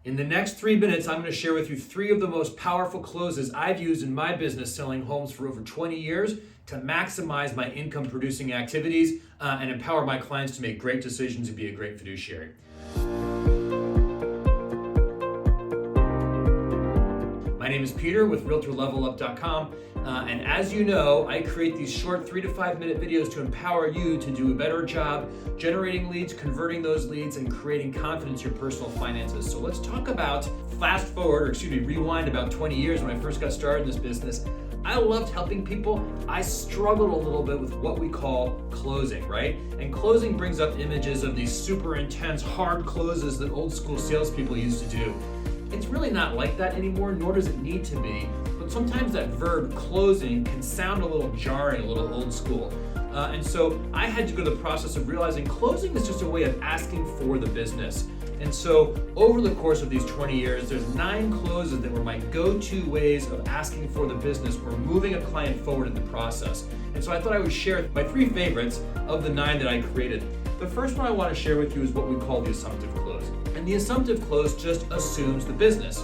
In the next 3 minutes, I'm going to share with you 3 of the most powerful closes I've used in my business selling homes for over 20 years to maximize my income producing activities and empower my clients to make great decisions and be a great fiduciary. My name is Peter with RealtorLevelUp.com, and as you know, I create these short 3 to 5 minute videos to empower you to do a better job generating leads, converting those leads, and creating confidence in your personal finances. So let's talk about rewind about 20 years when I first got started in this business. I loved helping people. I struggled a little bit with what we call closing, right? And closing brings up images of these super intense, hard closes that old school salespeople used to do. It's really not like that anymore, nor does it need to be. But sometimes that verb closing can sound a little jarring, a little old school. And so I had to go through the process of realizing closing is just a way of asking for the business. And so over the course of these 20 years, there's 9 closes that were my go-to ways of asking for the business or moving a client forward in the process. And so I thought I would share my 3 favorites of the 9 that I created. The first one I want to share with you is what we call the assumptive close. And the assumptive close just assumes the business.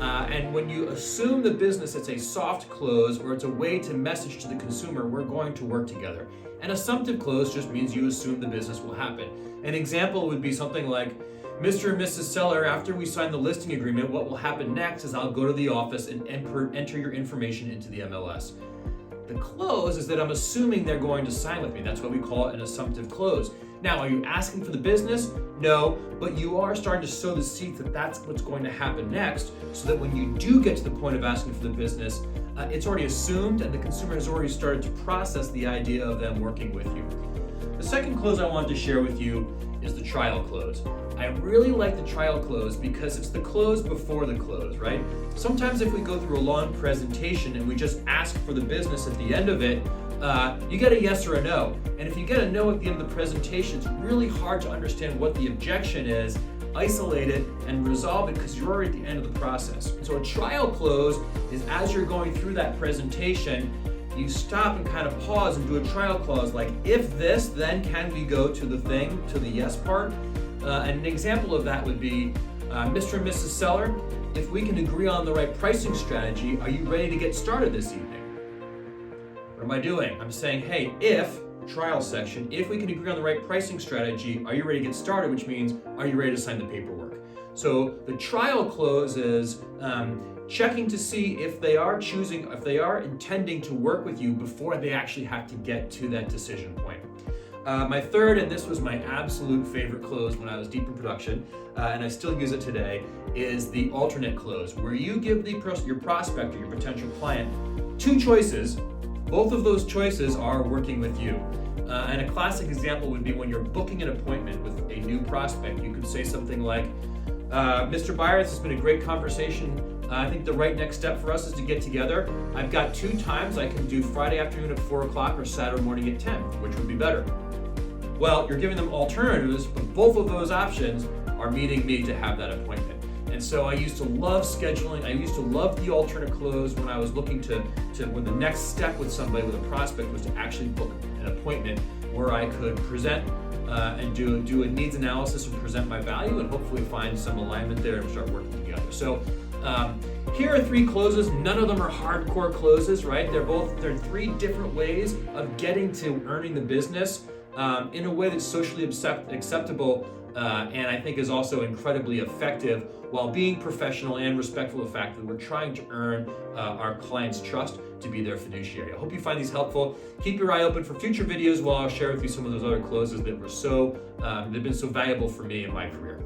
And when you assume the business, it's a soft close or it's a way to message to the consumer, we're going to work together. An assumptive close just means you assume the business will happen. An example would be something like, Mr. and Mrs. Seller, after we sign the listing agreement, what will happen next is I'll go to the office and enter your information into the MLS. The close is that I'm assuming they're going to sign with me. That's why we call it an assumptive close. Now, are you asking for the business? No, but you are starting to sow the seeds that that's what's going to happen next, so that when you do get to the point of asking for the business, it's already assumed and the consumer has already started to process the idea of them working with you. The second close I wanted to share with you is the trial close. I really like the trial close because it's the close before the close, right? Sometimes if we go through a long presentation and we just ask for the business at the end of it, you get a yes or a no. And if you get a no at the end of the presentation, it's really hard to understand what the objection is, isolate it, and resolve it because you're already at the end of the process. So a trial close is as you're going through that presentation, you stop and kind of pause and do a trial clause like, if this, then can we go to the thing, to the yes part? And an example of that would be, Mr. and Mrs. Seller, if we can agree on the right pricing strategy, are you ready to get started this evening? What am I doing? I'm saying, hey, if, trial section, if we can agree on the right pricing strategy, are you ready to get started? Which means, are you ready to sign the paperwork? So the trial close is checking to see if they are intending to work with you before they actually have to get to that decision point. My third, and this was my absolute favorite close when I was deep in production, and I still use it today, is the alternate close, where you give your prospect or your potential client 2 choices. Both of those choices are working with you. And a classic example would be when you're booking an appointment with a new prospect. You could say something like, Mr. Buyer, this has been a great conversation. I think the right next step for us is to get together. I've got 2 times. I can do Friday afternoon at 4 o'clock or Saturday morning at 10, which would be better? Well, you're giving them alternatives, but both of those options are meeting me to have that appointment. And so I used to love scheduling. I used to love the alternate close when I was looking when the next step with somebody, with a prospect, was to actually book an appointment where I could present and do a needs analysis and present my value and hopefully find some alignment there and start working together. So here are 3 closes. None of them are hardcore closes, right? They're 3 different ways of getting to earning the business in a way that's socially acceptable and I think is also incredibly effective while being professional and respectful of the fact that we're trying to earn our clients' trust to be their fiduciary. I hope you find these helpful. Keep your eye open for future videos while I'll share with you some of those other closes that were they've been so valuable for me in my career.